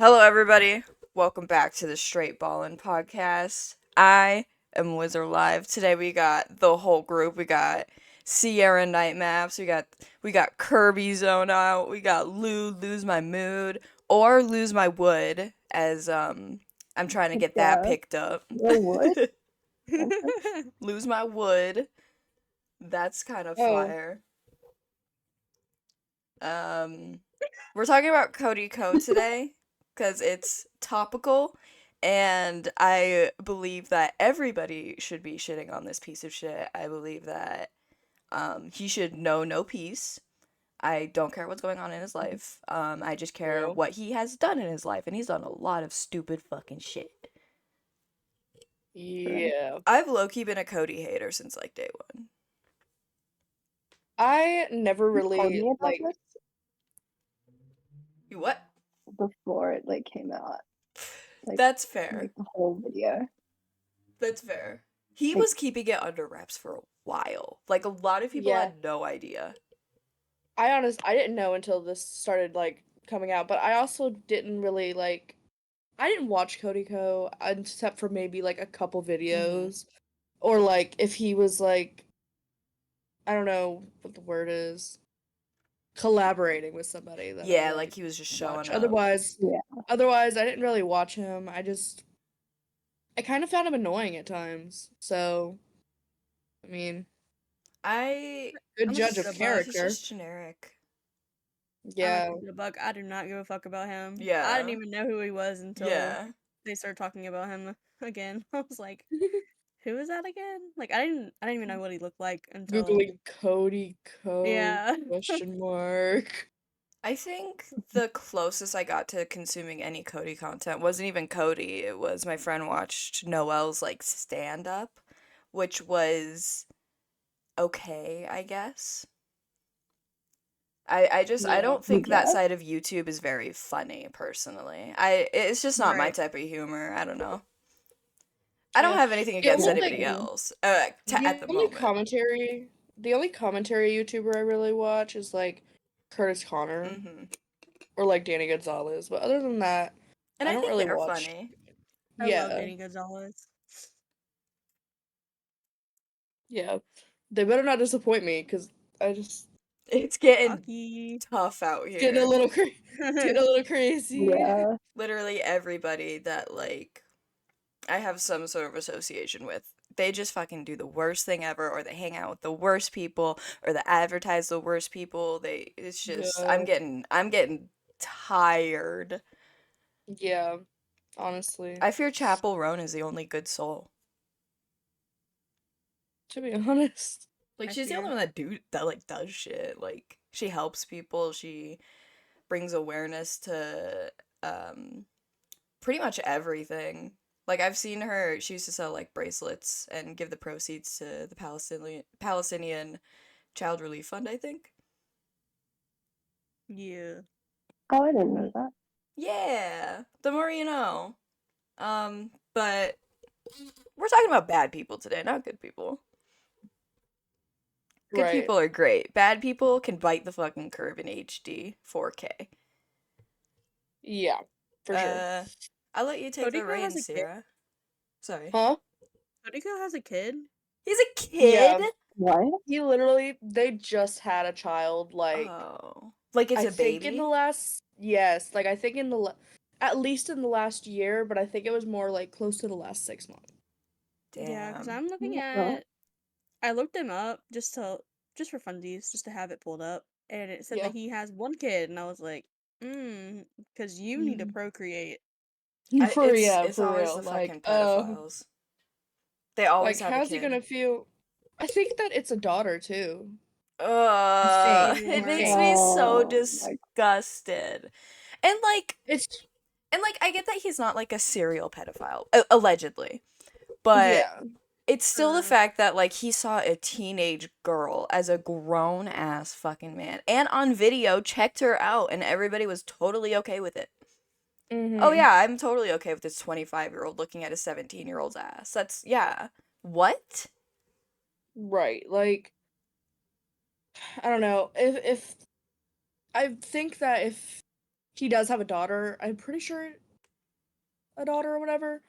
Hello, everybody. Welcome back to the Straight Ballin podcast. I am Wizard Live. Today we got the whole group. We got Sierra Night Maps. We got Kirby Zone Out. We got Lose My Mood or Lose My Wood as I'm trying to get that Yeah. picked up. Your wood? Okay. Lose My Wood. That's kind of Oh, fire. We're talking about Cody Ko today because it's topical, and I believe that everybody should be shitting on this piece of shit. I believe that he should know no peace. I don't care what's going on in his life. I just care true. what he has done in his life, and he's done a lot of stupid fucking shit. Yeah. I've low-key been a Cody hater since like day one. I never You told really me about like this You what? before it came out. That's fair. The whole video. That's fair. He Like- was keeping it under wraps for a while. Like a lot of people Yeah. had no idea. I didn't know until this started coming out, but I also didn't really I didn't watch Cody Ko except for maybe a couple videos or if he was I don't know what the word is, collaborating with somebody that I Yeah, like like he was just watch. showing up. Yeah. Otherwise I didn't really watch him. I kind of found him annoying at times. So, I mean, good I'm judge just of a bug. He's character. just generic. Yeah. I'm a bug. I do not give a fuck about him. I Yeah. didn't even know who he was until Yeah. they started talking about him again. I was like, who is that again? Like I didn't even know what he looked like until Googling Cody Ko yeah. question mark. I think the closest I got to consuming any Cody content wasn't even Cody. It was my friend watched Noel's like stand up, which was okay, I guess. I Yeah. don't think that Yeah. side of YouTube is very funny personally. It's just not my Right. type of humor. I don't know. I don't Yeah. have anything The against only anybody like- else the at the only moment. commentary YouTuber I really watch is Curtis Connor Hmm. or Danny Gonzalez. But other than that, And I I don't think really they're watch. funny. I love Yeah. Danny Gonzalez. Yeah. They better not disappoint me because I just It's getting Hockey. tough out it's getting a here. little getting a little crazy. Yeah. Literally everybody that like I have some sort of association with, they just fucking do the worst thing ever, or they hang out with the worst people, or they advertise the worst people. It's just Yeah. I'm getting tired. Yeah. Honestly. I fear Chapel Roan is the only good soul. To be honest. Like I she's the fear. only one that does shit. Like she helps people. She brings awareness to pretty much everything. Like I've seen her, she used to sell like bracelets and give the proceeds to the Palestinian Child Relief Fund, I think. Yeah. Oh, I didn't know that. Yeah, the more you know. But we're talking about bad people today, not good people. Good Right. people are great. Bad people can bite the fucking curve in HD 4K. Yeah. For sure. I'll let you take Cody the Ko has reins, a kid. Sierra. Sorry. Huh? Cody Ko has a kid. He's a kid? Yeah. What? They just had a child, Oh. Like it's I a think in baby? the last, yes, I think at least in the last year, but I think it was more close to the last 6 months. Yeah, because Damn. I'm looking Yeah. at. I looked him up just for funsies, just to have it pulled up, and it said Yeah. that he has one kid, and I was like, because you need to procreate. It's For always real. the fucking pedophiles. They always have a how's he kid. gonna feel? I think that it's a daughter too. It makes me so Oh, disgusted. And like It's I get that he's not like a serial pedophile, allegedly. But yeah. it's still the fact that like he saw a teenage girl as a grown ass fucking man and on video checked her out and everybody was totally okay with it. Oh yeah, I'm totally okay with this 25-year-old looking at a 17-year-old's ass. That's yeah. What? Right. I don't know. If I think that if he does have a daughter. I'm pretty sure a daughter or whatever.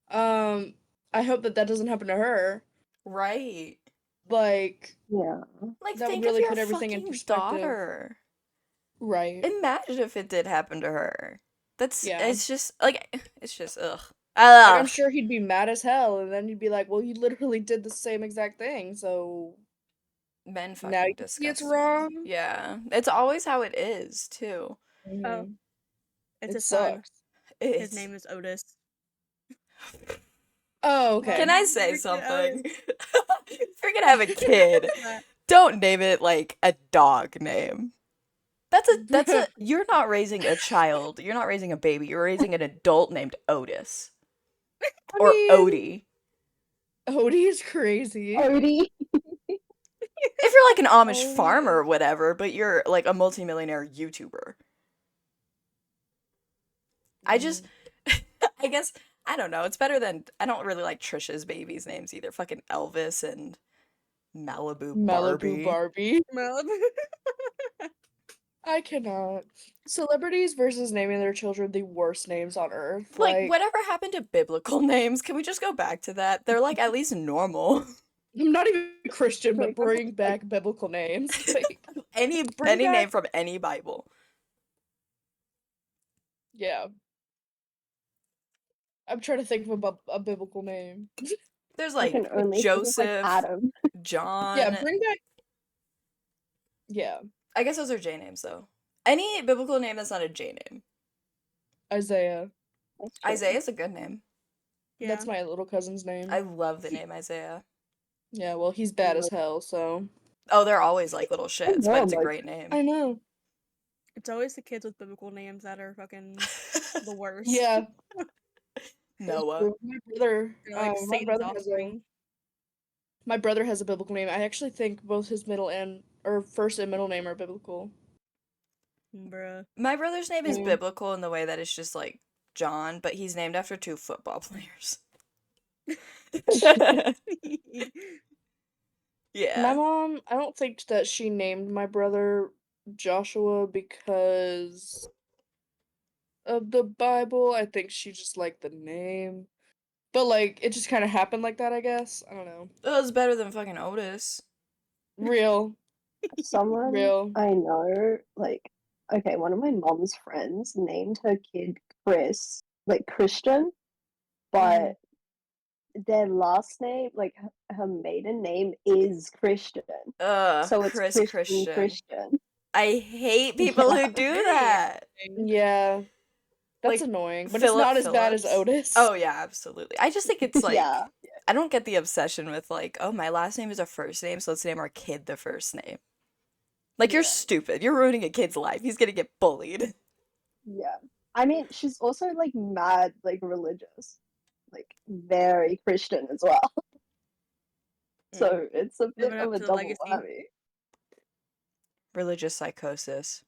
I hope that doesn't happen to her. Right. Like, Yeah. Like, that would think of really your put everything in fucking perspective. daughter. Right. Imagine if it did happen to her. Yeah. It's just, like, it's just, ugh. Like, I'm Ugh. sure he'd be mad as hell, and then he'd be like, well, you literally did the same exact thing, so Men now fucking you see it's disgust me. wrong. Yeah. It's always how it is, too. Oh, Mhm. it's It a son. sucks. His It's... name is Otis. Oh, okay. Can I say Freaking something? Otis. If you're gonna have a kid, don't name it like a dog name. You're not raising a child. You're not raising a baby. You're raising an adult named Otis. I Or mean, Odie. Odie is crazy. Odie. If you're like an Amish Oh, farmer or yeah. whatever, but you're like a multimillionaire YouTuber. I just, I guess, I don't know. It's better than, I don't really like Trisha's babies' names either. Fucking Elvis and Malibu Malibu Barbie. Barbie. Malibu. I cannot. Celebrities versus naming their children the worst names on earth. Like, Like, whatever happened to biblical names? Can we just go back to that? They're like at least normal. I'm not even Christian, Like, but bring back biblical names. Like, Any bring name back, from any Bible. yeah. I'm trying to think of a biblical name. There's I can like only think of like Joseph, Adam. John. Yeah, bring back. Yeah, I guess those are J names though. Any biblical name that's not a J name. Isaiah. That's true. Isaiah's a good name. Yeah. That's my little cousin's I name. love the name Isaiah. Yeah, well, he's bad as hell, so. Oh, they're always like little shits, but it's a like, great name. I know. It's always the kids with biblical names that are fucking the worst. Yeah. Noah. My brother, They're like my Satan's brother has a offspring. my brother has a biblical name. I actually think both his middle and or first and middle name are biblical. Bruh. My brother's name is Mm. biblical in the way that it's just like John, but he's named after 2 football players. My Yeah. mom, I don't think that she named my brother Joshua because of the Bible. I think she just liked the name. But like it just kind of happened like that, I guess. I don't know. That was better than fucking Otis. Real. someone Real. I know, like, okay, one of my mom's friends named her kid Chris, like Christian, but their last name, like her maiden name is Christian. So it's Christian Christian. Christian. I hate people Yeah. who do that. Yeah. That's Like, annoying, but Philip it's not as bad as Phillips. Otis. Oh yeah, absolutely. I just think it's like Yeah. I don't get the obsession with like, oh, my last name is a first name, so let's name our kid the first name. Like, you're Yeah. stupid. You're ruining a kid's life. He's gonna get bullied. Yeah. I mean, she's also like mad, like religious, like very Christian as well. So it's a bit Living of up a to the double legacy. whammy. Religious psychosis.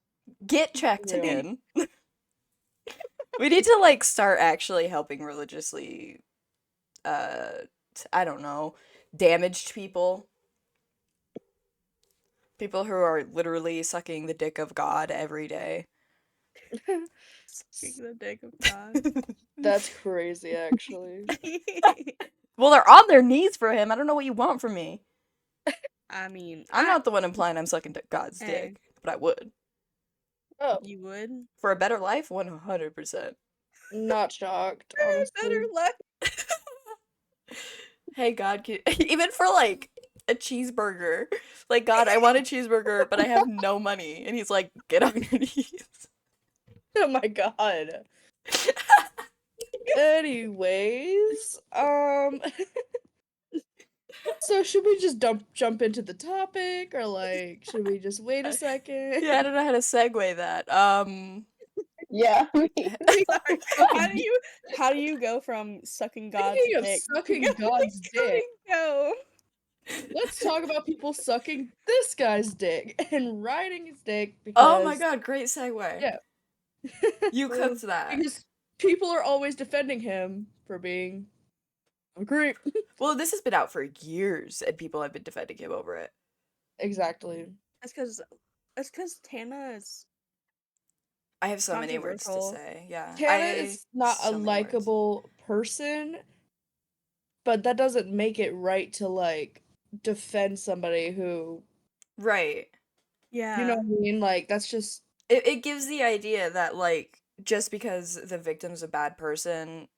Get checked Real. in. We need to like start actually helping religiously I don't know, damaged people. People who are literally sucking the dick of God every day. Sucking the dick of God. That's crazy, actually. Well, they're on their knees for him. I don't know what you want from me. I mean, I'm not the one implying I'm sucking God's Hey. dick, but I would. Oh, You would? For a better life, 100%. not shocked, Better honestly. luck. Hey, God, even for like a cheeseburger. Like, God, I want a cheeseburger, but I have no money. And he's like, get on your knees. Oh my god. Anyways, so should we just jump into the topic or like should we just wait a second? Yeah, I don't know how to segue that. Yeah. Sorry. How do you go from sucking God's Speaking of dick? sucking God's dick, Go. let's talk about people sucking this guy's dick and riding his dick Oh my because God, great segue. Yeah. You cooked that. because people are always defending him for being a creep. Well, this has been out for years, and people have been defending him over it. Exactly. That's because Tana is I have so many words to Controversial. say. Yeah. Tana is not a So many words. likable person, but that doesn't make it right to like defend somebody who, Right. you know Yeah. what I mean? Like that's just It gives the idea that like just because the victim's a bad person,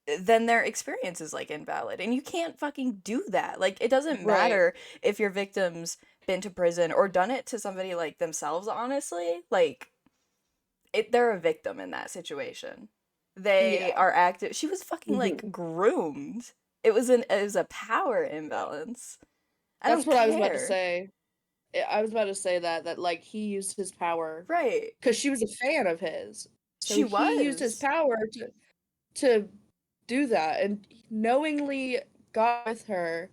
then their experience is like invalid. And you can't fucking do that. Like it doesn't right. matter if your victim's been to prison or done it to somebody like themselves, honestly. Like they're a victim in that situation. They Yeah. are active. She was fucking Mhm. like groomed. It was a power imbalance. I That's don't what I was about to care. say. I was about to say that like he used his power Right. because she was a fan of his. So She he used his was. power to do that and knowingly got with her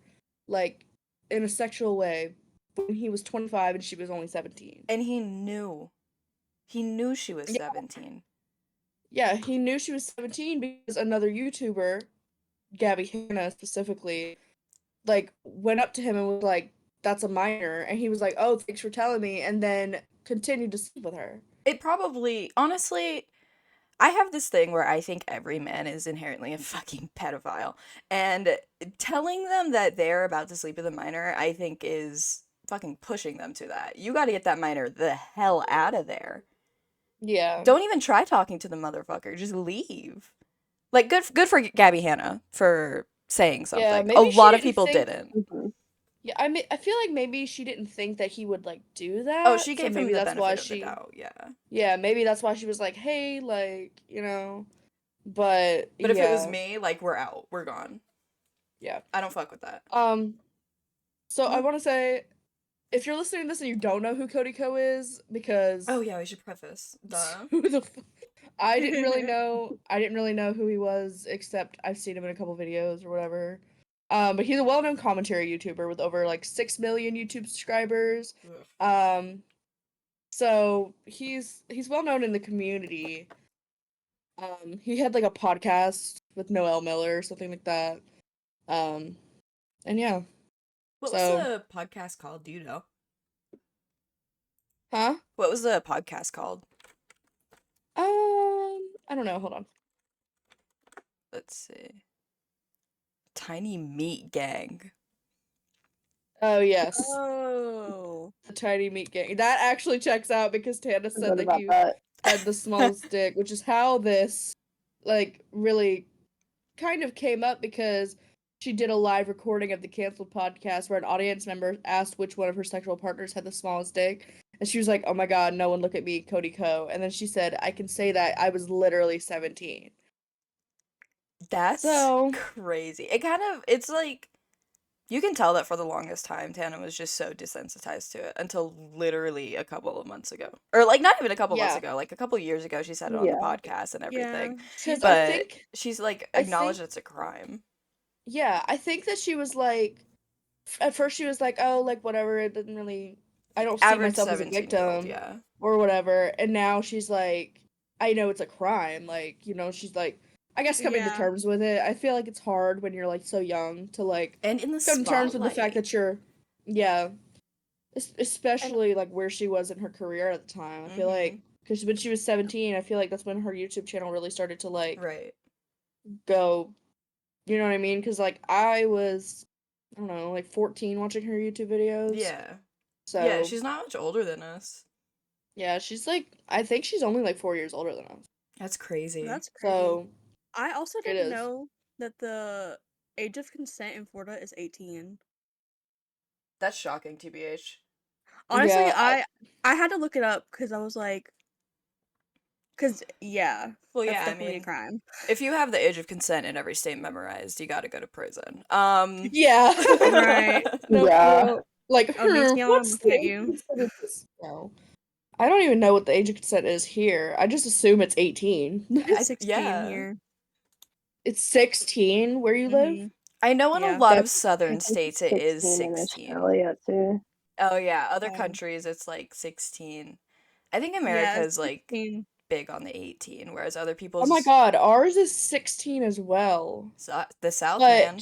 like in a sexual way when he was 25 and she was only 17. And he knew. He knew she was Yeah, 17. yeah, he knew she was 17 because another YouTuber, Gabby Hanna specifically, like went up to him and was like, "That's a minor," and he was like, "Oh, thanks for telling me," and then continued to sleep with her. It probably, honestly, I have this thing where I think every man is inherently a fucking pedophile. And telling them that they're about to sleep with a minor, I think is fucking pushing them to that. You gotta get that minor the hell out of there. Yeah, Don't even try talking to the motherfucker. Just leave. Like, good for Gabby Hanna for saying yeah, something. A maybe she lot of didn't people think. didn't. Mhm. Yeah, I feel like maybe she didn't think that he would like do Oh, she that, so gave him maybe the that's why benefit of the she. doubt, yeah. Yeah, maybe that's why she was like, "Hey, like, you know." But But if it was yeah, me, like, we're out. We're gone. yeah. I don't fuck with that. Um, so I Well, want to say, if you're listening to this and you don't know who Cody Ko is, oh because yeah, we should preface. Duh. who the I didn't really know. I didn't really know who he was, except I've seen him in a couple videos or whatever. But he's a well-known commentary YouTuber with over like 6 million YouTube subscribers. Ugh. Um, so he's well known in the community. He had like a podcast with Noel Miller or something like that. Um, and yeah. What was So, the podcast called? Do you know? huh? What was the podcast called? I don't know. Hold on. Let's see. Tiny Meat Gang. Oh yes, Oh. the Tiny Meat Gang. That actually checks out because Tana said Forgot that about you that. had the smallest dick, which is how this like really kind of came up because she did a live recording of the canceled podcast where an audience member asked which one of her sexual partners had the smallest dick. And she was like, "Oh my god, no one look at me, Cody Ko." And then she said, "I can say that I was literally 17." That's So, crazy. It's like, you can tell that for the longest time, Tana was just so desensitized to it until literally a couple of months ago. Or, like, not even a couple months yeah. ago, like, a couple years ago, she said it on the Yeah. podcast and Yeah. everything. Cuz But she's, like, I think acknowledged it's a crime. yeah, I think that she was like at first she was like, "Oh, like whatever, it didn't really I don't see Average myself as a 17-year-old, victim yeah. or whatever." And now she's like, "I know it's a crime." Like, she's like I guess coming to Yeah. terms with it. I feel like it's hard when you're like so young to like And in the come to terms with the fact spotlight. that you're yeah, And especially like where she was in her career at the time. I feel Mm-hmm. like cuz when she was 17, I feel like that's when her YouTube channel really started to like Right. go, you know what I mean? Cuz like I was I don't know, like 14 watching her YouTube videos. Yeah. Yeah, So, she's not much older than us. yeah, she's like I think she's only like 4 years older than us. That's crazy. that's crazy. So, I also it didn't is. know that the age of consent in Florida is 18. That's shocking, TBH. Honestly, Yeah, I had to look it up because I was like, because yeah, Well, that's yeah, I definitely a mean, crime. if you have the age of consent in every state memorized, you gotta go to prison. yeah. Right. No, for Yeah. real. Like, Oh, Meteon, I'm what's looking the at age of you. consent in this? No. I don't even know what the age of consent is here. I just assume it's 18. It's 16 Yeah. here. It's 16 where you live? Mhm. I know in a Yeah. lot of That's I southern think states it's it is 16 in 16. Australia too. Oh yeah, other Okay. countries it's like 16. I think Yeah, it's America's like 16. big on the 18, whereas other Oh my people's god, ours is 16 as well. the South, man.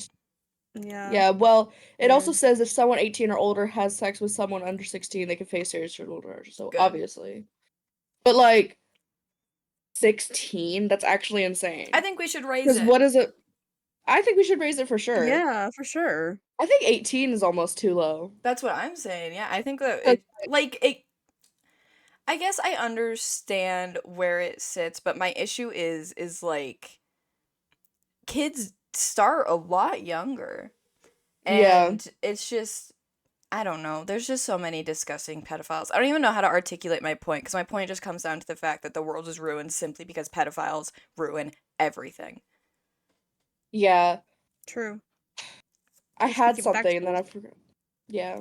But Yeah. yeah, well, it also Weird. says if someone 18 or older has sex with someone under 16, they can face serious criminal charges. So Good. obviously. But like 16, that's actually insane. I think we should raise Because it. what is it? I think we should raise it for sure. Yeah, for sure. I think 18 is almost too low. That's what I'm saying. Yeah, I think that 'Cause, it. I guess I understand where it sits, but my issue is like kids start a lot younger. yeah, And it's just I don't know. There's just so many disgusting pedophiles. I don't even know how to articulate my point because my point just comes down to the fact that the world is ruined simply because pedophiles ruin everything. yeah. True. I Just had keep it something and then factual. I forgot. Yeah.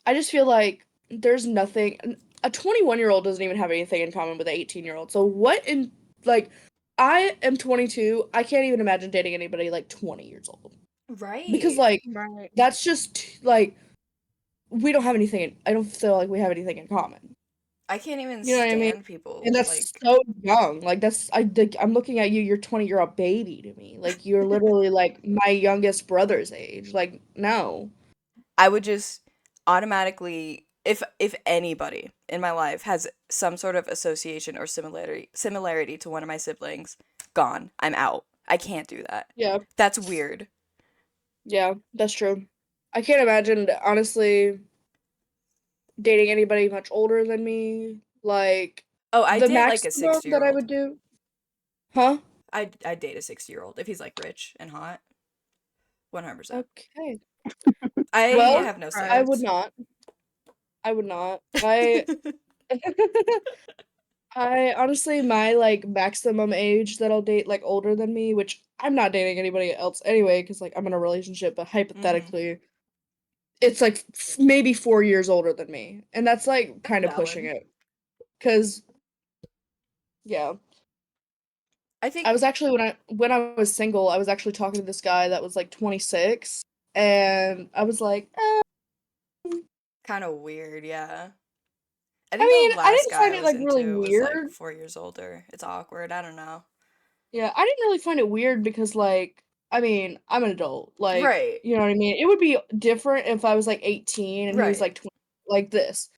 I just feel like there's nothing. A 21-year-old doesn't even have anything in common with an 18-year-old. So what in like I am 22. I can't even imagine dating anybody like 20 years old. Because Right. like Right. that's just like we don't have anything I don't feel like we have anything in common. I can't even You know what I mean? stand And people that's like so young. Like I'm looking at you, you're 20, you're a baby to me. Like you're literally like my youngest brother's age. Like no. I would just automatically if anybody in my life has some sort of association or similarity to one of my siblings, gone. I'm out. I can't do that. Yeah. That's weird. Yeah, that's true. I can't imagine honestly dating anybody much older than me. Like Oh, I the date like a maximum that I 60-year-old. would do. Huh? I'd date a 60-year-old if he's like rich and hot. 100%. Okay. I Well, have no I would standards. not. I would not. I honestly my like maximum age that I'll date like older than me, which I'm not dating anybody else anyway because like I'm in a relationship, but Mhm. hypothetically it's like maybe 4 years older than me, and that's like That's kind of pushing valid. it. Cause yeah, I I think was actually when I was single, I was actually talking to this guy that was like 26, and I was like, kind of weird, yeah. I I think the mean, I last didn't guy find I it was like really into was like weird. 4 years older. It's awkward. I don't know. Yeah, I didn't really find it weird because like I mean, I'm an adult. Like, Right. you know what I mean? It would be different if I was like 18 and he was Right. like 20, like this.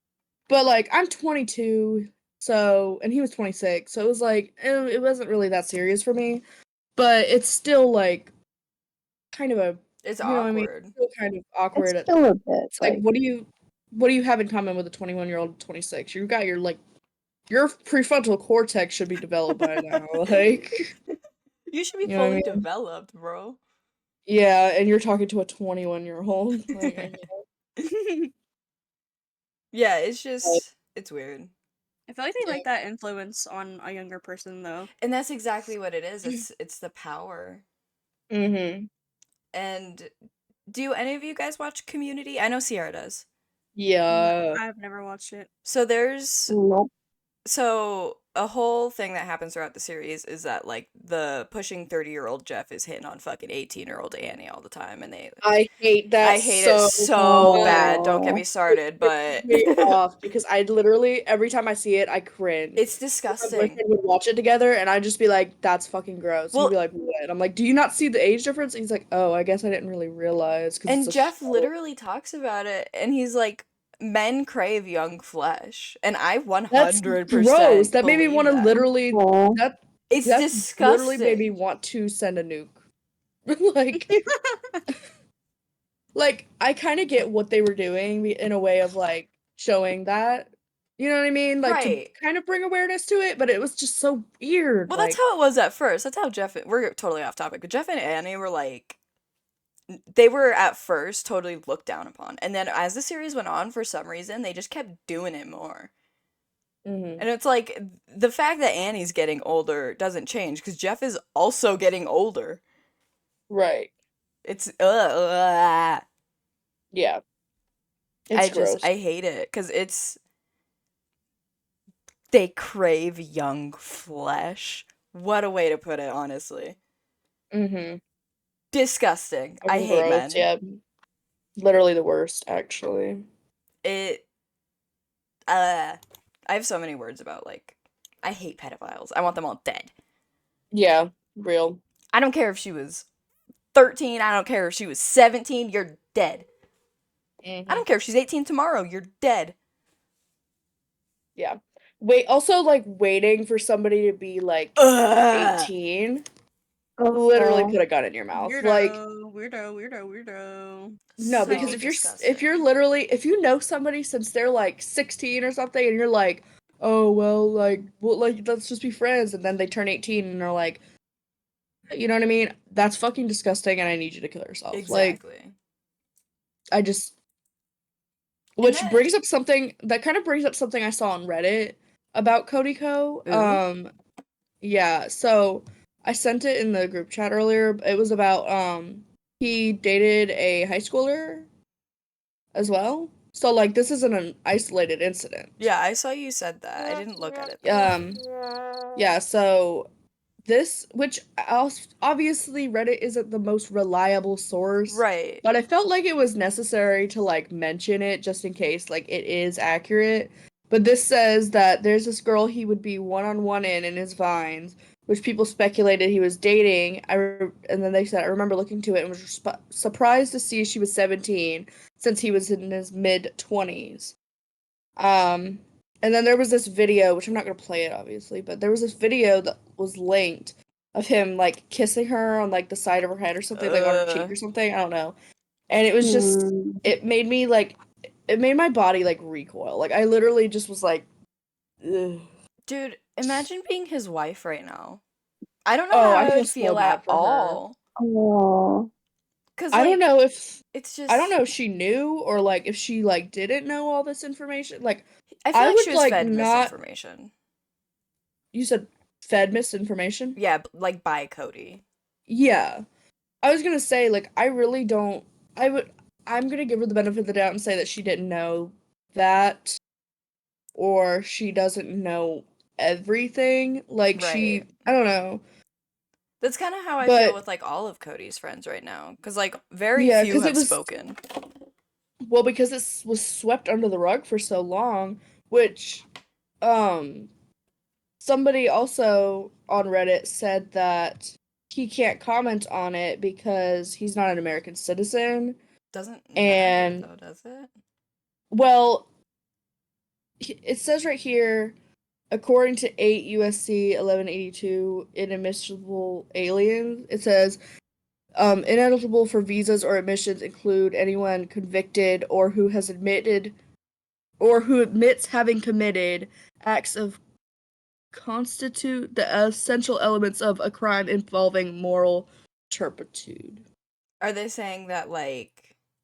But like I'm 22, so and he was 26. So it was like it wasn't really that serious for me, but it's still like kind of a It's you know what I mean? awkward. Still kind of It's awkward. still a bit It's like like what do you have in common with a 21-year-old 26? You got your prefrontal cortex should be developed by now. Like, You should be you know what I fully mean? developed, bro. Yeah, and you're talking to a 21-year-old. Like, I Yeah, it's know. just it's weird. I feel like they like that influence on a younger person though. And that's exactly what it is. It's the power. Mm-hmm. And do any of you guys watch Community? I know Sierra does. No, Yeah. I've never watched it. So there's nope. so a whole thing that happens throughout the series is that like the pushing 30-year-old Jeff is hitting on fucking 18-year-old Annie all the time and they I hate that I hate it so so much. bad. Don't get Oh, me started, It but pisses me off because I literally every time I see it, I cringe. it's My disgusting. boyfriend would watch it together, and I'd just be like, "That's fucking gross." He'd Well, be like, "What?" I'm like, "Do you not see the age difference?" He's like, "Oh, I guess I didn't really realize because it's and a Jeff show." literally talks about it and he's like men crave young flesh and I That's gross. 100% That made me believe want to that. literally oh, that It's that literally made me disgusting. want to send a nuke. like like I kind of get what they were doing in a way of like showing that. You know what I mean? Like to Right. kind of bring awareness to it, but it was just so weird. Well, that's Like how it was at first. That's how we're totally off topic, but Jeff and Annie were like they were at first totally looked down upon. And then as the series went on, for some reason, they just kept doing it more. mhm. And it's like the fact that Annie's getting older doesn't change because Jeff is also getting older. Right. It's Yeah. It's I gross. hate it because they crave young flesh. What a way to put it, honestly. Mhm. Disgusting. I Fucking hate gross. men. Yeah. Literally the worst, actually. It I have so many words about like I hate pedophiles. I want them all dead. Yeah. Real. I don't care if she was 13, I don't care if she was 17, you're dead. I Mhm. don't care if she's 18 tomorrow, you're dead. Yeah. Also, like, waiting for somebody to be, like, Ugh. 18 literally Oh, put a gun in your mouth. Like, Weirdo. no, So because if you're disgusting. literally, if you know somebody since they're, like, 16 or something, and you're like, oh, well, like, let's just be friends, and then they turn 18 and are like, you know what I mean? That's fucking disgusting, and I need you to kill yourself. Like, Exactly. I just, And which that brings up something, that kind of brings up something I saw on Reddit about Cody Ko. ooh. Yeah, so I sent it in the group chat earlier. It was about he dated a high schooler as well. So like this isn't an isolated incident. Yeah, I saw you said that. I didn't look at it though. Yeah, so this, which obviously Reddit isn't the most reliable source, Right. but I felt like it was necessary to like mention it just in case like it is accurate. But this says that there's this girl he would be one-on-one in his vines, which people speculated he was dating. And then they said I remember looking to it and was surprised to see she was 17 since he was in his mid 20s. Um, and then there was this video, which I'm not gonna play it obviously, but there was this video that was linked of him like kissing her on like the side of her head or something, like on her cheek Uh or something. I don't know. And it was just, mm, it made me like, it made my body like recoil. Like I literally just was like, ugh. dude, imagine being his wife right now. I don't know Oh, how I I feel would so feel at bad for her. all. oh, Cause I don't like know if it's I don't just know if she knew or like if she like didn't know all this information. Like I feel I like she would was like fed not. misinformation. You said fed misinformation? Yeah, like by Cody. Yeah. I was gonna say, like, I really don't. I would. I'm gonna give her the benefit of the doubt and say that she didn't know that, or she doesn't know everything. Like, Right. I don't know. That's kind of how I feel But, with like all of Cody's friends right now. Cause like very yeah, few because it have was. spoken. Well, because it was swept under the rug for so long, which, um, somebody also on Reddit said that he can't comment on it because he's not an American citizen. Doesn't matter And, though, does it? well, it says right here, according to 8 USC 1182, inadmissible aliens, it says, ineligible for visas or admissions include anyone convicted or who admits having committed acts of constitute the essential elements of a crime involving moral turpitude Are they saying that like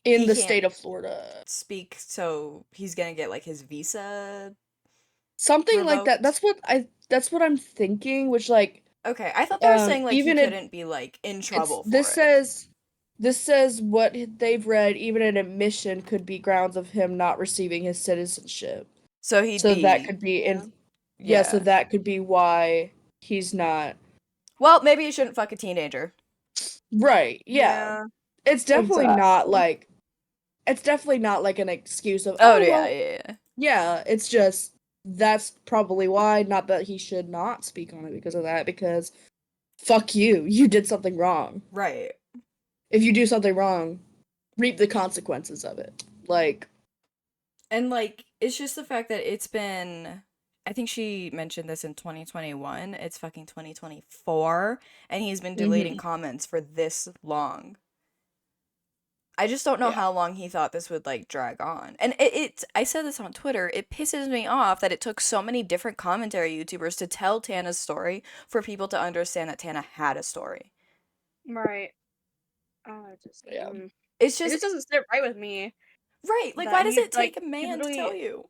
in he the can't state of Florida. speak, so he's gonna get like his visa Something like that. revoked? That's what I'm thinking, which like Okay, I thought they were saying like he even it couldn't be like in it's trouble for it. this says what they've read, even an admission could be grounds of him not receiving his citizenship. So he'd So that be, could be Yeah. in yeah, so yeah. that could be why he's not Well, maybe you shouldn't fuck a teenager. right. Yeah. Yeah. It's definitely not exactly. like it's definitely not like an excuse of, Oh oh yeah, well, yeah, yeah. yeah, it's just that's probably why, not that he should not speak on it because of that, because fuck you. You did something wrong. Right. If you do something wrong, reap the consequences of it. Like, And like it's just the fact that it's been, I think she mentioned this in 2021. It's fucking 2024 and he's been deleting mhm. comments for this long. I just don't know Yeah. how long he thought this would like drag on. And I said this on Twitter, it pisses me off that it took so many different commentary YouTubers to tell Tana's story for people to understand that Tana had a story. Right. Yeah. It's It just just doesn't sit right with me right, like that why does it take a he man to literally tell you?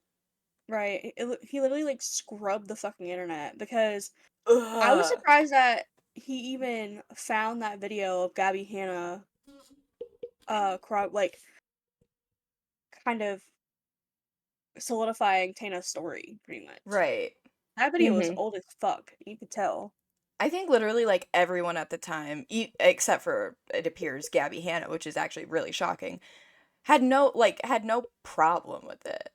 right. He literally like scrubbed the fucking internet because I was Ugh. surprised that he even found that video of Gabby Hanna like kind of solidifying Tana's story pretty much. Right. That video was Mhm. old as fuck. You could tell. I think literally like everyone at the time, except for it appears Gabby Hanna, which is actually really shocking, had no problem with it.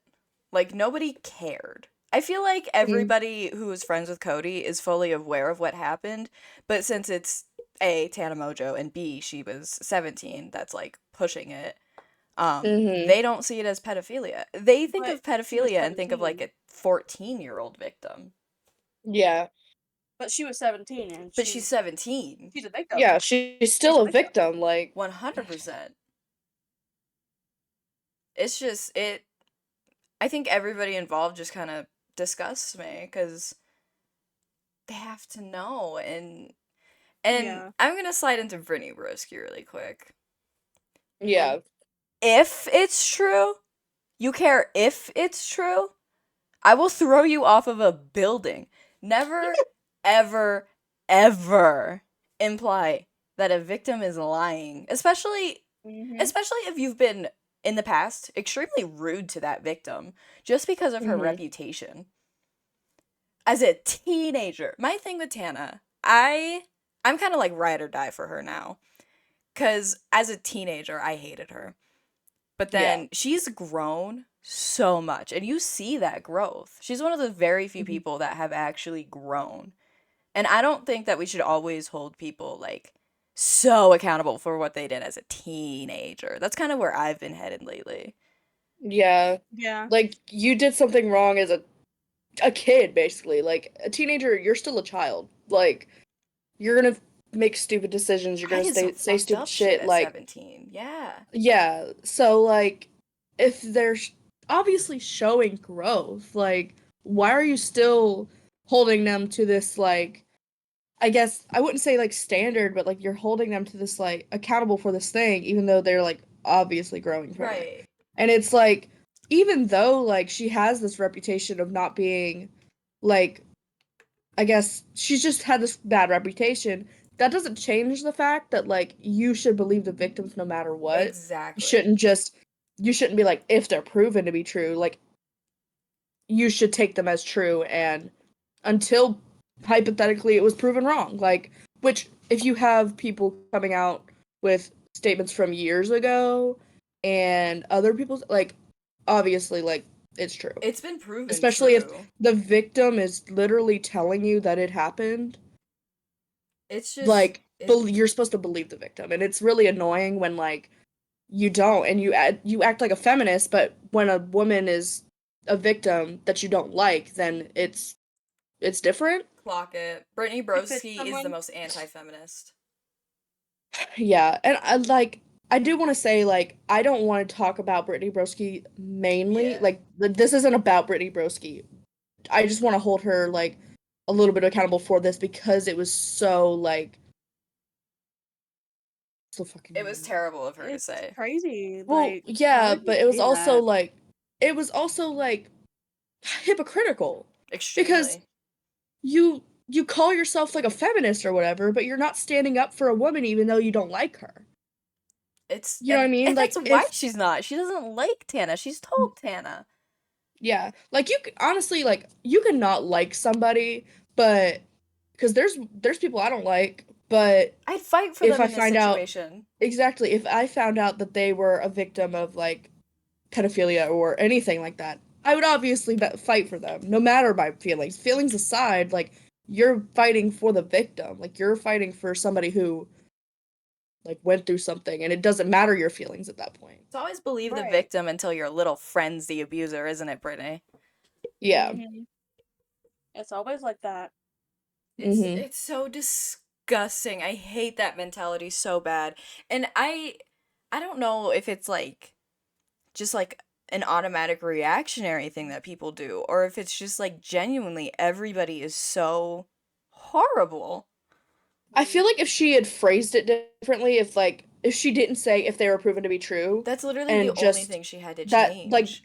Like nobody cared. I feel like Mm. everybody who was friends with Cody is fully aware of what happened, but since it's A, Tana Mojo, and B, she was 17, that's like pushing it. Mhm. They don't see it as pedophilia. They think But of she was pedophilia and think of like 17. a 14-year-old victim. Yeah. But she was 17 and But she's 17. she's a victim. Yeah, she's still a victim. Like, 100%. It's just, I think everybody involved just kind of disgusts me because they have to know. And Yeah. I'm going to slide into Brittany Broski really quick. yeah. If it's true, you care if it's true, I will throw you off of a building. Never, ever, ever imply that a victim is lying, especially if you've been in the past extremely rude to that victim just because of her reputation. As a teenager, my thing with Tana, I'm kind of like ride or die for her now, cuz as a teenager I hated her. But then she's grown so much, and you see that growth. She's one of the very few people that have actually grown. And I don't think that we should always hold people like so accountable for what they did as a teenager. That's kind of where I've been headed lately. Yeah. Yeah. Like, you did something wrong as a kid, basically. Like, a teenager, you're still a child. Like, you're gonna make stupid decisions. You're I gonna did some say fucked stupid up shit shit. at Like, 17. Yeah. yeah. So, like, if they're obviously showing growth, like, why are you still holding them to this, like, I guess I wouldn't say like standard, but like you're holding them to this like accountable for this thing, even though they're like obviously growing from it. Right. And it's like, even though like she has this reputation of not being like, I guess she's just had this bad reputation, that doesn't change the fact that like you should believe the victims no matter what. You Exactly. shouldn't just, you shouldn't be like, if they're proven to be true, like you should take them as true, and until hypothetically it was proven wrong. Like, which if you have people coming out with statements from years ago and other people's, like, obviously, like, it's true. It's been proven Especially if true. the victim is literally telling you that it happened. It's just Like, you're supposed to believe the victim, and it's really annoying when like you don't, and you act like a feminist, but when a woman is a victim that you don't like, then it's different. clock it. Brittany If it's Broski is the someone most anti-feminist. Yeah, and I do want to say, like, I don't want to talk about Brittany Broski mainly. Yeah. Like, this isn't about Brittany Broski. I just want to hold her like a little bit accountable for this because it was so like so fucking It was mean. terrible of her to it's say. crazy. Well, Like, why yeah, would you but it was say also that? like hypocritical because Extremely. you call yourself like a feminist or whatever, but you're not standing up for a woman even though you don't like her. It's You know what I mean? and that's Like, why if she's not. She doesn't like Tana. She's told Tana. yeah, like honestly, like you can not like somebody, but because there's people I don't like, but I'd fight for if them I in this find out situation. exactly, if I found out that they were a victim of like pedophilia or anything like that, I would obviously fight for them, no matter my feelings. Feelings aside, like you're fighting for the victim, like you're fighting for somebody who like went through something, and it doesn't matter your feelings at that point. It's always believe the Right. victim until your little friend's the abuser, isn't it, Brittany? Yeah. Mhm. It's always like that. Mhm. It's so disgusting. I hate that mentality so bad. And I don't know if it's like just like an automatic reactionary thing that people do or if it's just like genuinely everybody is so horrible. I feel like if she had phrased it differently, if she didn't say if they were proven to be true, That's literally the and only just thing she had to that, like, change.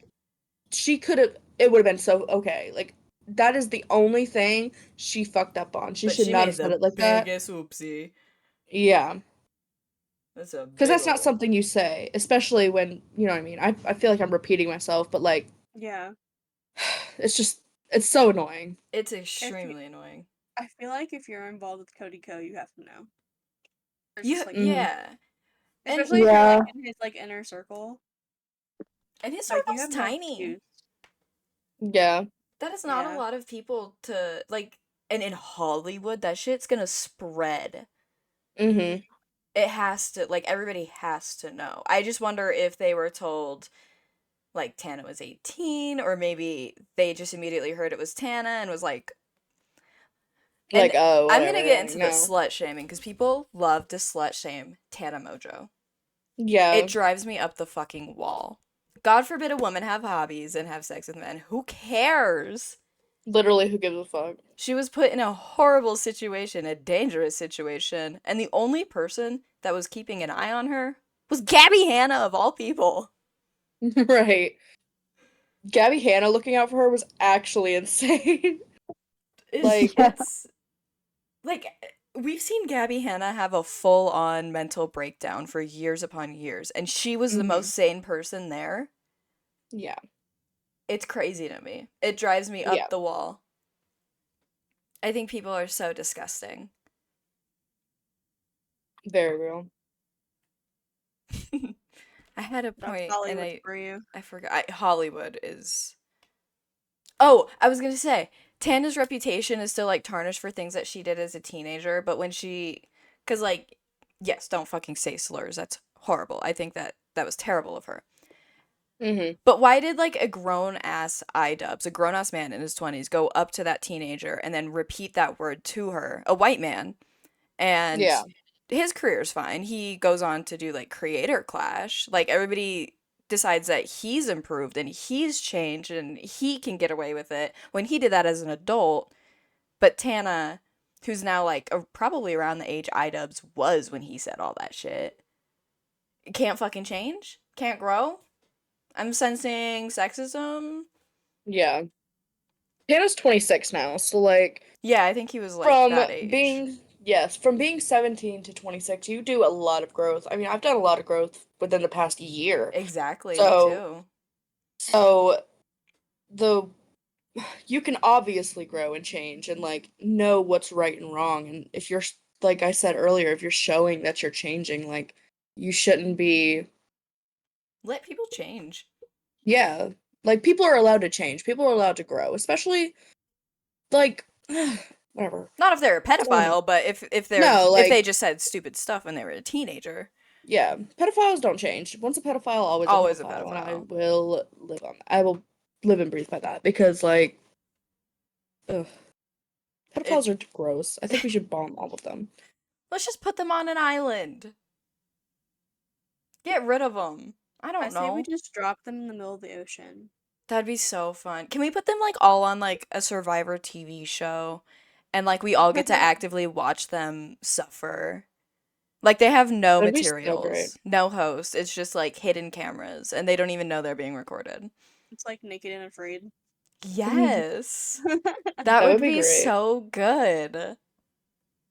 she could have, it would have been so okay. Like, that is the only thing she fucked up on. She But should she not made have said the it like that. biggest oopsie. Yeah, That's a because big that's not ol'. something you say, especially when you know what I mean. I feel like I'm repeating myself, but like, Yeah. it's just it's so annoying. It's If you, extremely annoying. I feel like if you're involved with Cody Ko, you have to know. There's Yeah, just like Hmm. yeah. And especially if you're like Yeah. in his like inner circle, his like you circle's have no tiny. excuse. Yeah. That is not a Yeah. lot of people to like and in Hollywood that shit's gonna spread. Hmm. It has to like everybody has to know. I just wonder if they were told like Tana was 18, or maybe they just immediately heard it was Tana and was like, and Like, oh, I'm gonna whatever. get Like, into the no. slut shaming because people love to slut shame Tana Mojo. It Yeah. drives me up the fucking wall. God forbid a woman have hobbies and have sex with men. Who cares? Literally, who gives a fuck? She was put in a horrible situation, a dangerous situation, and the only person that was keeping an eye on her was Gabby Hanna of all people. Right. Gabby Hanna looking out for her was actually insane. Like, Yeah. It's like we've seen Gabby Hanna have a full-on mental breakdown for years upon years, and she was the most sane person there. yeah. It's crazy to me. It drives me Yeah. up the wall. I think people are so disgusting. Very real. I had a That's point and Hollywood for you. I forgot. Hollywood is. Oh, I was gonna say Tana's reputation is still like tarnished for things that she did as a teenager, but when cause like, yes, don't fucking say slurs. That's horrible. I think that was terrible of her. Mm-hmm. But why did like a grown ass a grown ass man in his 20s, go up to that teenager and then repeat that word to her, a white man, and Yeah. his career's fine. He goes on to do like Creator Clash. Like everybody decides that he's improved and he's changed and he can get away with it when he did that as an adult. But Tana, who's now like probably around the age iDubbbz was when he said all that shit, can't fucking change, can't grow. I'm sensing sexism. Yeah. Hannah's 26 now, so like Yeah, I think he was like from that age. from being 17 to 26, you do a lot of growth. I mean, I've done a lot of growth within the past year. Exactly, me So too. so the you can obviously grow and change and like know what's right and wrong, and if you're like I said earlier, if you're showing that you're changing, like you shouldn't be. Let people change. Yeah, like people are allowed to change. People are allowed to grow, especially like whatever. Not if they're a I don't know. pedophile, but No, if they like just said stupid stuff when they were a teenager. yeah, pedophiles don't change. Once a pedophile, always a Always a pedophile, and I pedophile. will live on. I will live and breathe by that because like, ugh, It pedophiles are gross. I think we should bomb all of them. Let's just put them on an island. Get rid of them. I I don't say we know. just drop them in the middle of the ocean. That'd be so fun. Can we put them like all on like a Survivor TV show and like we all get to actively watch them suffer? Like they have no That'd be so great. materials, no host. It's just like hidden cameras and they don't even know they're being recorded. It's like Naked and Afraid. Yes. That That would would be be great. so good.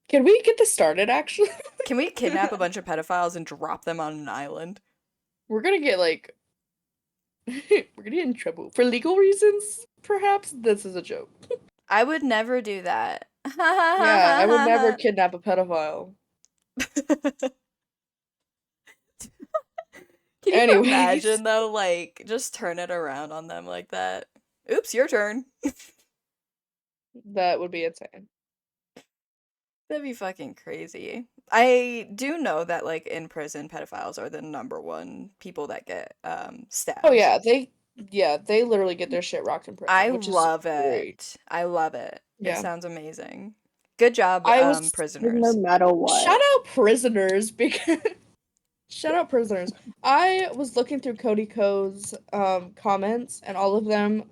Can we get this started, actually? Can we kidnap a bunch of pedophiles and drop them on an island? We're gonna get, like we're gonna get in trouble. For legal reasons, perhaps? This is a joke. I would never do that. Yeah, I would never kidnap a pedophile. Can you Anyways, imagine though, like, just turn it around on them like that? Oops, your turn. that would be insane. That'd be fucking crazy. I do know that, like, in prison, pedophiles are the number one people that get Oh, stabbed. yeah, they literally get their shit rocked in I prison, which is love great. it. I love it. It Yeah. sounds amazing. Good job, I was No prisoners. matter shout what. out prisoners because shout out prisoners. I was looking through Cody Ko's comments and all of them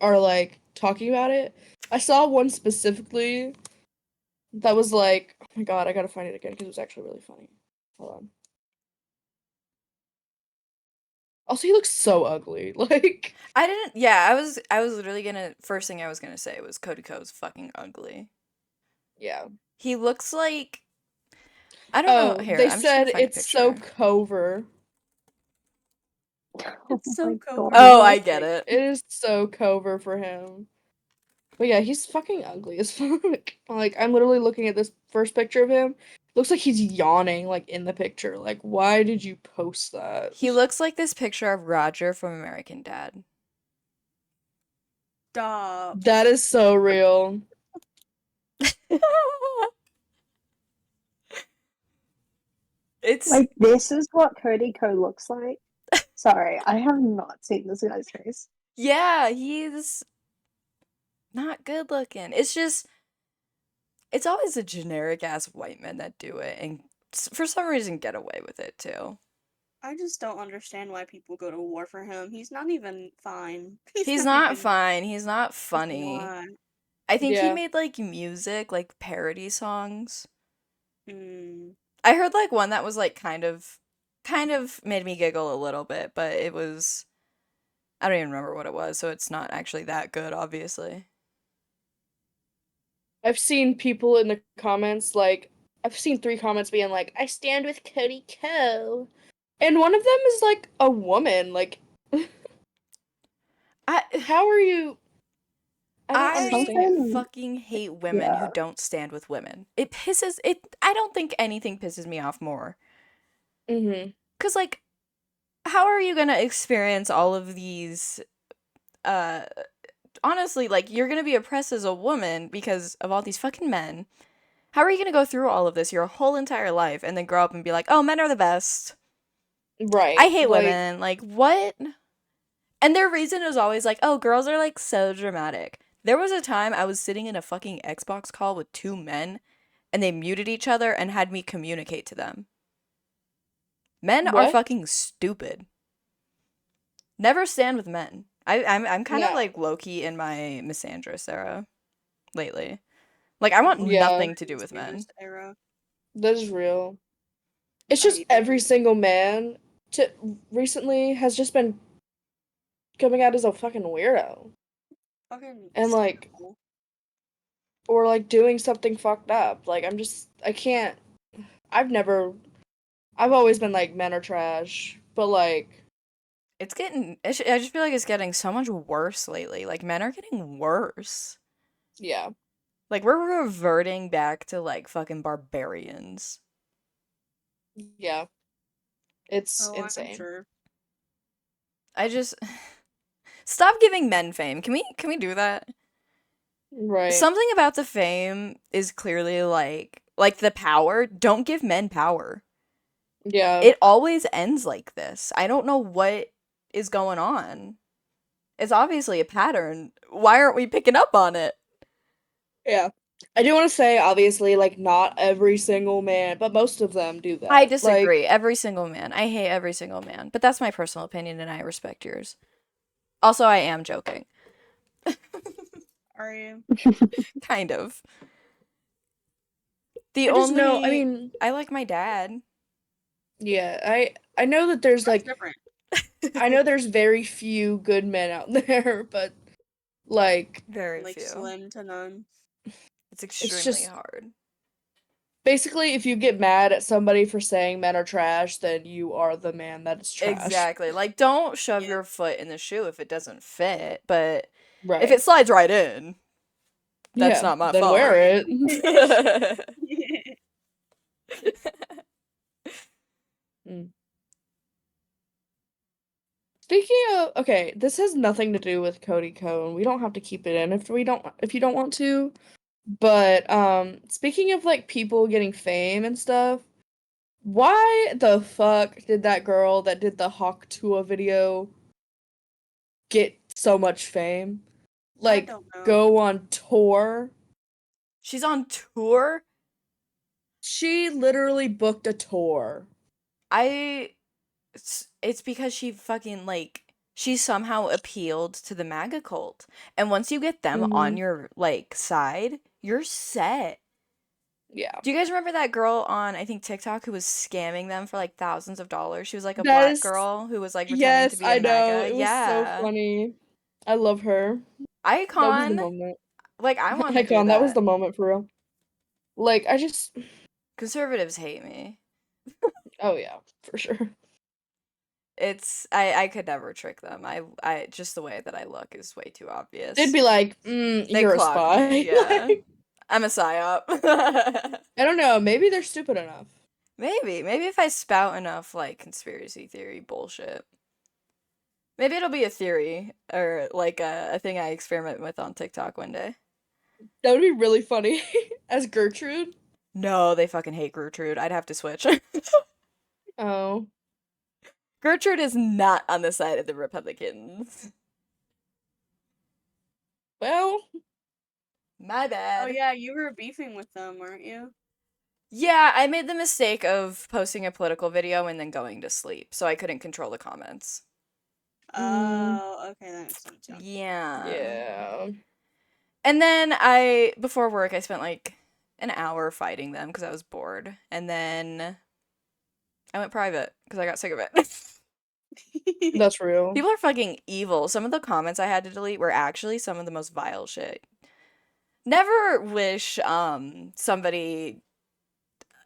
are like talking about it. I saw one specifically that was like, oh my god, I gotta find it again because it was actually really funny. Hold on. Also, he looks so ugly. Like, I didn't. Yeah, I was literally gonna. First thing I was gonna say was Cody Ko's fucking ugly. yeah. He looks like I don't know. Oh, Here, they I'm just gonna said find a it's so picture. cover. Oh It's my so Oh, god. I get like it. It is so cover for him. But yeah, he's fucking ugly as fuck. Like, I'm literally looking at this first picture of him. Looks like he's yawning, like, in the picture. Like, why did you post that? He looks like this picture of Roger from American Dad. stop. That is so real. It's Like, this is what Cody Ko looks like. Sorry, I have not seen this guy's face. Yeah, he's not good looking. It's always the generic ass white men that do it, and for some reason get away with it too. I just don't understand why people go to war for him. He's not even fine. He's not fine. He's not funny. Why? I think he Yeah. made like music, like parody songs. Hmm. I heard like one that was like kind of made me giggle a little bit, but it was I don't even remember what it was, so it's not actually that good, obviously. I've seen people in the comments like I've seen 3 comments being like, "I stand with Cody Ko," and one of them is like a woman. Like, I how are you? I don't I understand. fucking hate women who Yeah. don't stand with women. It pisses it I don't think anything pisses me off more. Mm-hmm. 'Cause like how are you going to experience all of these uh honestly, like you're going to be oppressed as a woman because of all these fucking men. How are you going to go through all of this your whole entire life and then grow up and be like, "Oh, men are the best. Right. I hate Like, women." Like, what? And their reason is always like, "Oh, girls are like so dramatic." There was a time I was sitting in a fucking Xbox call with 2 men and they muted each other and had me communicate to them. Men are what? fucking stupid. Never stand with men. I'm kind of No. like low-key in my misandrist era lately. Like I want Yeah. nothing to do with men. Era. That is real. It's I just hate every them. single man to recently has just been coming out as a fucking weirdo Fucking and like cynical. or like doing something fucked up. Like I can't. I've always been like men are trash, but like I just feel like it's getting so much worse lately. Like men are getting worse. yeah, Like we're reverting back to like fucking barbarians. yeah, it's Oh, I'm insane. sure. I just stop giving men fame. Can we do that? Right. Something about the fame is clearly like the power. Don't give men power. Yeah. It always ends like this. I don't know what is going on. It's obviously a pattern. Why aren't we picking up on it? Yeah. I do want to say, obviously, like, not every single man, but most of them do I that. Like, disagree. Every single man. I hate every single man. But that's my personal opinion and I respect yours. Also, I am joking. Are you? Kind of. The I just know, I only mean, I like my dad. yeah, I know that there's, That's like, different. I know there's very few good men out there, but, like, Very Like few. slim to none. It's it's extremely just, hard. basically, if you get mad at somebody for saying men are trash, then you are the man that is trash. Exactly. Like don't shove Yeah. your foot in the shoe if it doesn't fit, but if Right. it slides right in, that's Yeah, not my then fault. wear it. Mm. Speaking of, okay, this has nothing to do with Cody Ko, and we don't have to keep it in if you don't want to. But speaking of like people getting fame and stuff, why the fuck did that girl that did the Hawk Tuah video get so much fame? I Like don't know. go on tour? She's on tour? She literally booked a tour. I it's because she fucking like she somehow appealed to the MAGA cult. And once you get them on Mhm. your like side, you're set. Yeah. Do you guys remember that girl on I think TikTok who was scamming them for like thousands of dollars? She was like a That black is girl who was like pretending to yes, be a I know. MAGA. It was so Yeah. funny. I love her. That was the Icon. moment. Like I want to do Icon, that was that. the moment for real. Like I just Conservatives hate me. oh yeah, for sure. It's I could never trick them. I just the way that I look is way too They'd obvious. be like, They you're a clock me, spy. yeah. Like, I'm a psyop. I don't know, maybe they're stupid enough. Maybe if I spout enough like conspiracy theory bullshit. Maybe it'll be a theory or like a thing I experiment with on TikTok one day. That would be really funny. As Gertrude. No, they fucking hate Gertrude. I'd have to switch. Oh. Gertrude is not on the side of the Republicans. Well, My Oh bad. yeah, you were beefing with them, weren't you? Yeah, I made the mistake of posting a political video and then going to sleep, so I couldn't control the comments. Oh, okay, that makes sense. Yeah. yeah. And then before work, I spent like an hour fighting them because I was bored. And then I went private because I got sick of it. That's real. People are fucking evil. Some of the comments I had to delete were actually some of the most vile shit. Never wish somebody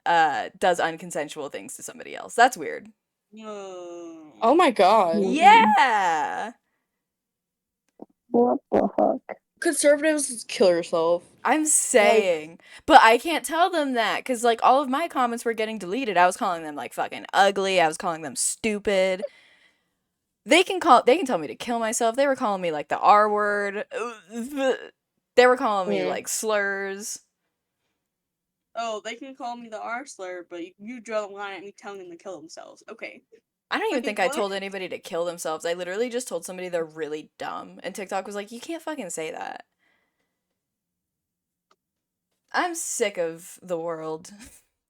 does unconsensual things to somebody else. That's weird. No. Oh my god. Yeah. What the fuck? Conservatives, kill yourself. I'm saying. But I can't tell them that cuz like all of my comments were getting deleted. I was calling them like fucking ugly. I was calling them stupid. They can tell me to kill myself. They were calling me like the R word. They were calling me like slurs. Oh, they can call me the R slur, but you draw the line at me telling them to kill themselves. Okay. I don't even Wait, think I told what? anybody to kill themselves. I literally just told somebody they're really dumb. And TikTok was like, you can't fucking say that. I'm sick of the world.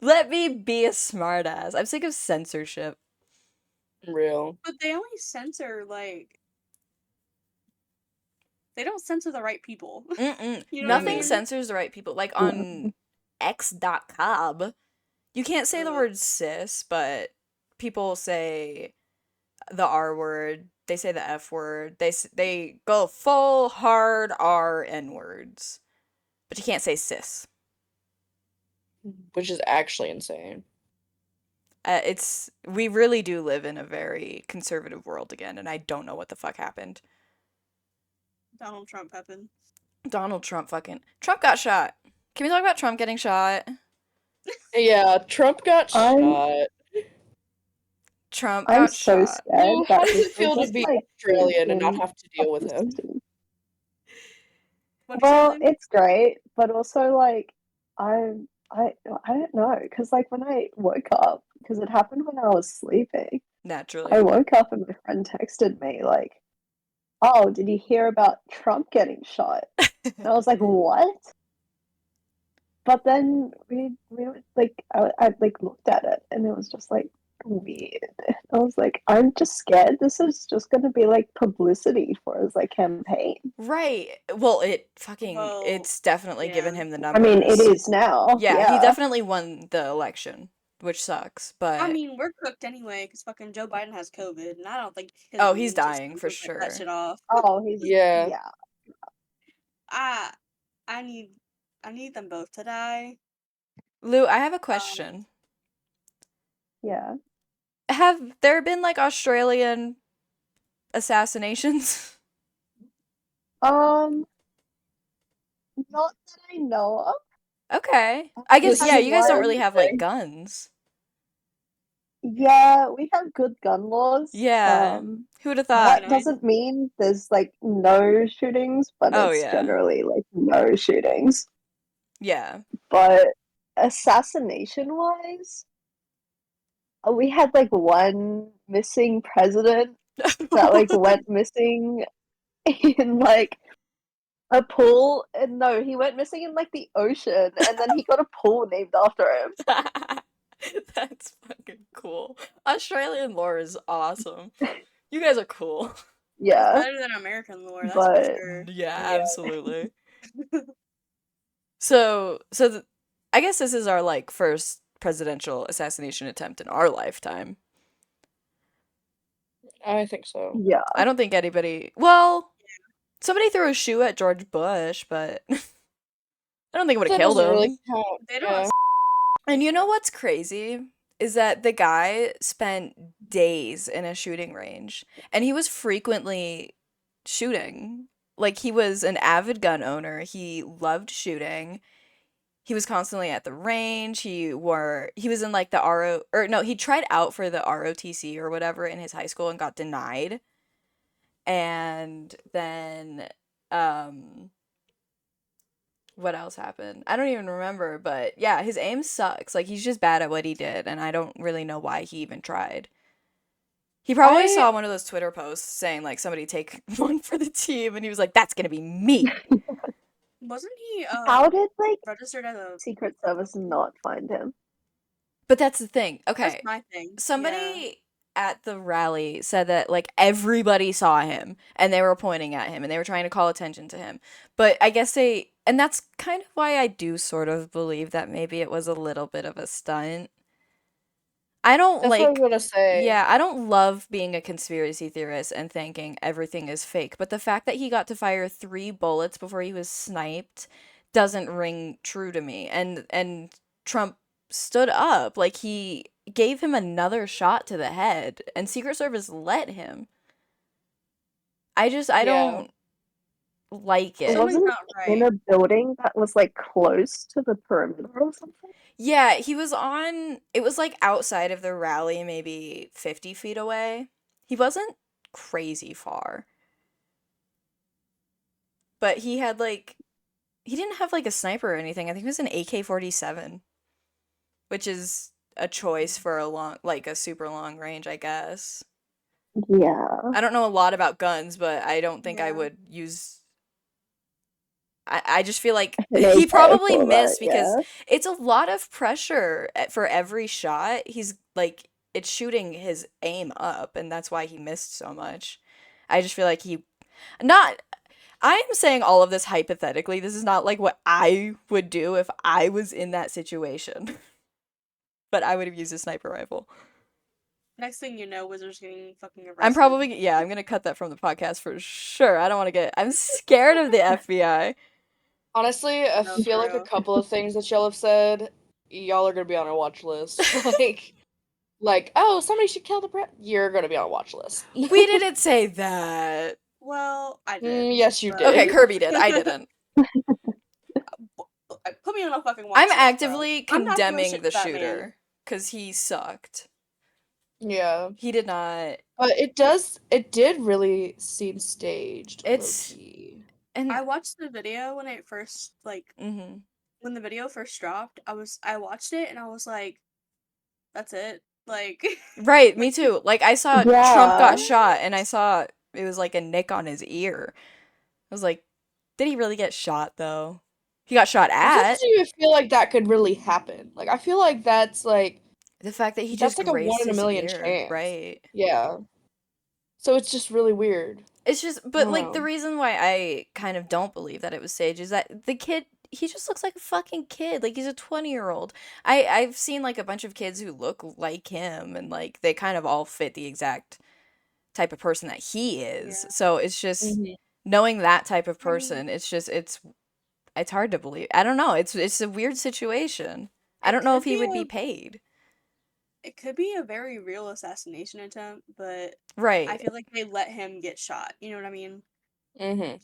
Let me be a smartass. I'm sick of censorship. Real. But they only censor like they don't censor the right people. Mm-mm. You know what I Nothing mean? censors the right people. Like on X.com, you can't say the word cis, but people say the R word. They say the F word. They go full hard R N words, but you can't say cis. Which is actually insane. We really do live in a very conservative world again, and I don't know what the fuck happened. Donald Trump happened. Donald Trump got shot. Can we talk about Trump getting shot? Yeah, Trump got I'm shot. Trump I'm got so shot. scared Lou, that how does this it will feel to just be like eat Australian and not him have to up deal with the him? system. What'd you say, Well, Lou? it's great, but also like I don't know because like when I woke up because it happened when I was sleeping. Naturally. I woke up and my friend texted me like, "Oh, did you hear about Trump getting shot?" And I was like, "What?" But then we like I like looked at it and it was just like weird. I was like, I'm just scared this is just gonna be like publicity for his like campaign. Right. Well, Well, it's definitely given yeah. him the I mean, it numbers. is now. Yeah, he Yeah. definitely won the election, which sucks, but I mean, we're cooked anyway because fucking Joe Biden has COVID, and I don't think his oh, he's immune system dying can for fight that sure. shit off. Oh, he's Yeah. yeah. I I need I need them both to die. Lou, I have a question. Yeah. Have there been like Australian assassinations? Um, not that I know of. Okay. I guess This yeah, is you guys don't one really have like thing. guns. Yeah, we have good gun laws. Yeah. Who would have That thought? Nice. doesn't mean there's like no shootings, but Oh it's yeah. generally like no shootings. Yeah. But assassination wise, we had like one missing president that like went missing in like a pool. And no, he went missing in like the ocean, and then he got a pool named after him. That's fucking cool. Australian lore is awesome. You guys are cool. It's Yeah, better than American lore, that's for but sure. Yeah, Yeah. absolutely. I guess this is our like first presidential assassination attempt in our lifetime. I think so. yeah. I don't think anybody. Well, somebody threw a shoe at George Bush, but I don't think it would have That killed doesn't really him. count. They don't. Yeah. And you know what's crazy is that the guy spent days in a shooting range, and he was frequently shooting. Like he was an avid gun owner. He loved shooting. He was constantly at the range. He was in like the RO or no, he tried out for the ROTC or whatever in his high school and got denied. And then what else happened? I don't even remember, but yeah, his aim sucks. Like he's just bad at what he did, and I don't really know why he even tried. He probably I saw one of those Twitter posts saying like somebody take one for the team, and he was like, "That's gonna be me." Wasn't he How did like registered as a Secret Service not find him? But that's the thing. that's Okay, my thing. Yeah. somebody at the rally said that like everybody saw him and they were pointing at him and they were trying to call attention to him. But I guess and that's kind of why I do sort of believe that maybe it was a little bit of a stunt. I don't that's what I was like, gonna say. yeah, I don't love being a conspiracy theorist and thinking everything is fake, but the fact that he got to fire 3 bullets before he was sniped doesn't ring true to me. And Trump stood up, like he gave him another shot to the head, and Secret Service let him. I Yeah. don't like It it. Something's wasn't not in right. a building that was like close to the perimeter or something. Yeah, he was on, it was like outside of the rally, maybe 50 feet away. He wasn't crazy far. But he had like he didn't have like a sniper or anything. I think it was an AK-47, which is a choice for a long like a super long range, I guess. Yeah, I don't know a lot about guns, but I don't think I Yeah. would use I just feel like an he AK probably for that. missed because Yeah, it's a lot of pressure for every shot. He's like it's shooting his aim up and that's why he missed so much. I just feel like he not I'm saying all of this hypothetically. This is not like what I would do if I was in that situation. But I would have used a sniper rifle. Next thing you know, Wizard's getting fucking I'm arrested. probably, yeah, I'm gonna cut that from the podcast for sure. I don't want to I'm scared of the FBI. Honestly, I No, feel for like a real. couple of things that y'all have said, y'all are gonna be on our watch list. Like, oh, somebody should kill the You're gonna be on a watch list. We didn't say that. Well, I did. Yes, you Okay, did. But Kirby did. I didn't. put me on a fucking I'm watch list, bro. actively I'm not doing condemning shit the to that man. shooter because he sucked. Yeah. He did not. But it did really seem staged, low It's key. and I watched the video when it first mhm. when the video first dropped. I watched it and I was like, that's it. Like Right, me like too. Like I saw Trump yeah. got shot and I saw it was like a nick on his ear. I was like, did he really get shot though? He got shot It just at. doesn't even feel like that could really happen. Like I feel like The fact that he that's just like a one grazed in a his million ear, chance. right? Yeah. So it's just really weird. It's just, I but don't like the know. reason why I kind of don't believe that it was staged is that the kid, he just looks like a fucking kid. Like he's a 20-year-old. I've seen like a bunch of kids who look like him and like they kind of all fit the exact type of person that he is. yeah. So it's just Mhm. knowing that type of I mean, person, it's hard to believe. I don't know. It's a weird situation. I it don't know if could he be would a be paid. it could be a very real assassination attempt, but I Right. feel like they let him get shot. You know what I mean? Mhm.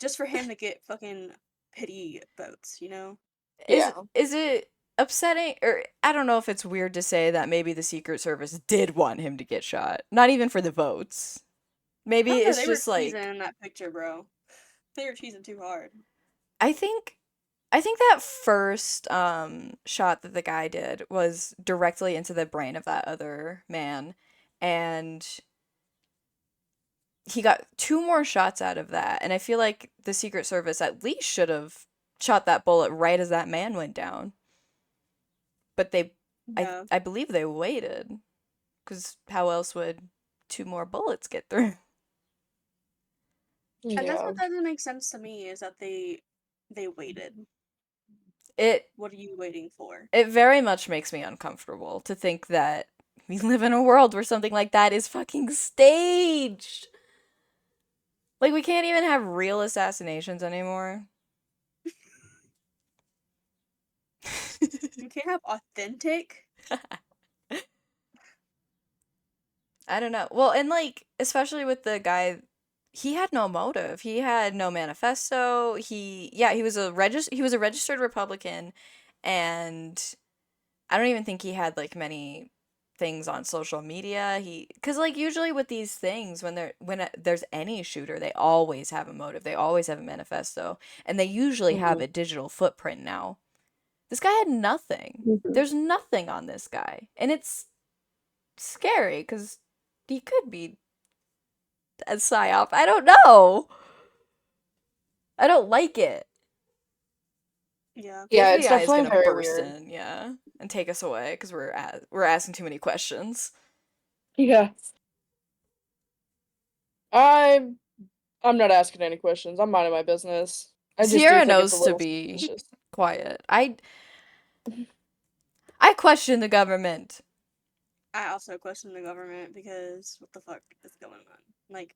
Just for him to get fucking pity votes, you know? Yeah. Is it upsetting or I don't know if it's weird to say that maybe the Secret Service did want him to get shot. Not even for the votes. I Maybe don't know, it's they were just cheesing like in that picture, bro. They were cheesing too hard. I think I think that first shot that the guy did was directly into the brain of that other man and he got 2 more shots out of that and I feel like the Secret Service at least should have shot that bullet right as that man went down. But Yeah. I believe they waited because how else would 2 more bullets get through? I guess Yeah. what doesn't make sense to me is that they waited. It What are you waiting for? it very much makes me uncomfortable to think that we live in a world where something like that is fucking staged. Like we can't even have real assassinations anymore. You can't have authentic. I don't know. Well, and like especially with the guy he had no motive. He had no manifesto. He was he was a registered Republican and I don't even think he had like many things on social media. Cuz like usually with these things there's any shooter, they always have a motive. They always have a manifesto and they usually have Mhm. a digital footprint now. This guy had nothing. Mhm. There's nothing on this guy. And it's scary cuz he could be a psyop. I don't know. I don't like it. Yeah. Yeah, The it's FBI is definitely gonna very burst weird. in, yeah, and take us away because we're asking too many questions. Yeah. I'm not asking any questions. I'm minding my business. I just do Sierra think it's a knows to little be suspicious. quiet. I question the government. I also question the government because what the fuck is going on? Like,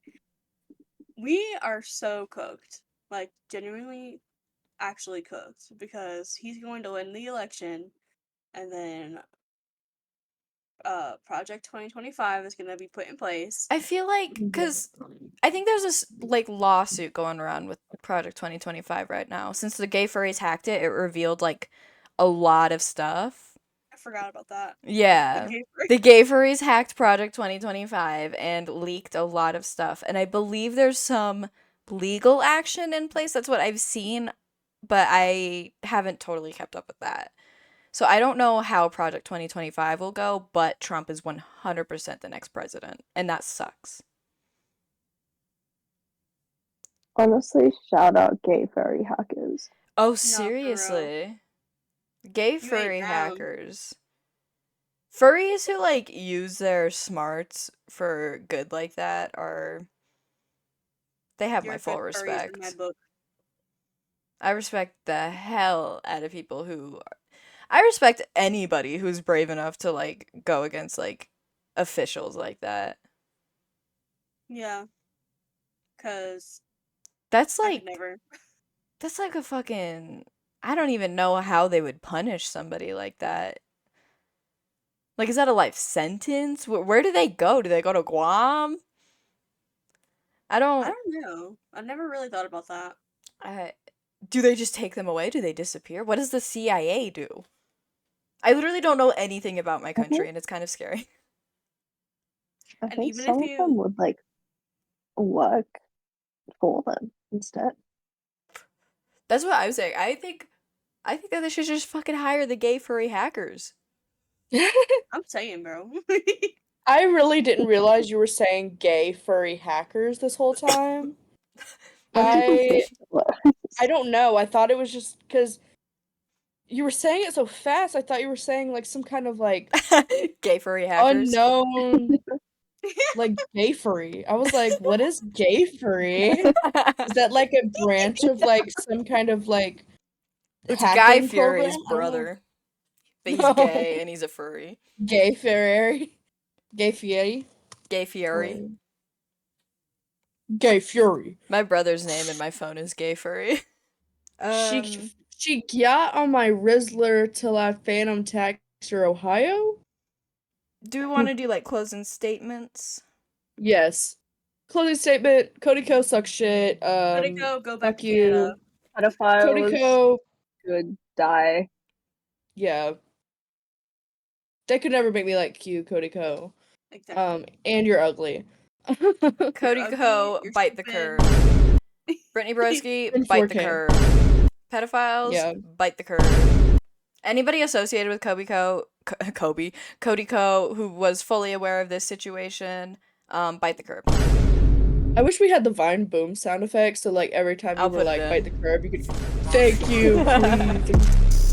we are so cooked. Like, genuinely, actually cooked because he's going to win the election, and then Project 2025 is going to be put in place. I feel like because I think there's this like lawsuit going around with Project 2025 right now. Since the gay furries hacked it, it revealed like a lot of stuff. I forgot about that. Yeah. The gay furries hacked Project 2025 and leaked a lot of stuff. And I believe there's some legal action in place. That's what I've seen, but I haven't totally kept up with that. So I don't know how Project 2025 will go, but Trump is 100% the next president, and that sucks. Honestly, shout out gay furry hackers. Oh, No, for real. seriously? Gay You furry ain't wrong. hackers. Furries who like use their smarts for good like that are they have You're my a full good furries in my respect. book. I respect the hell out of people who I respect anybody who's brave enough to like go against like officials like that. Yeah, because That's I could like never. that's like a fucking I don't even know how they would punish somebody like that. Like, is that a life sentence? Where do they go? Do they go to Guam? I I don't. don't know. I never really thought about that. I, do they just take them away? Do they disappear? What does the CIA do? I literally don't know anything about my I think country, and it's kind of scary. I And think even some if of them you, would like work for them instead. That's what I'm saying. I think that they should just fucking hire the gay furry hackers. I'm saying, bro. I really didn't realize you were saying gay furry hackers this whole time. What do you I think it was? I don't know. I thought it was just because you were saying it so fast. I thought you were saying like some kind of like Gay furry hackers. unknown like gay furry. I was like, what is gay furry? Is that like a branch of like some kind of like It's Guy hacking program? Fieri's I don't know. brother. But he's gay and he's a furry. Gay Ferrari. Gay Fieri. Gay Fieri. Or- Gay Fury. My brother's name in my phone is Gay Furry. She got on my Rizzler till I phantom tax her Ohio? Do we want to do like closing statements? Yes. Closing statement, Cody Ko sucks shit. Cody Ko, go back Fuck to Canada. you. Cody Pedophiles Ko, should die. yeah. They could never make me like you, Cody Ko. Exactly. And you're ugly. Cody ugly, Ko, you're bite the stupid. curb. Brittany Broski, In bite the 4K. curb. Pedophiles, Yeah. bite the curb. Anybody associated with Cody Ko, who was fully aware of this situation, bite the curb. I wish we had the Vine boom sound effects so like every time you I'll were put it like in. bite the curb you could thank you, please.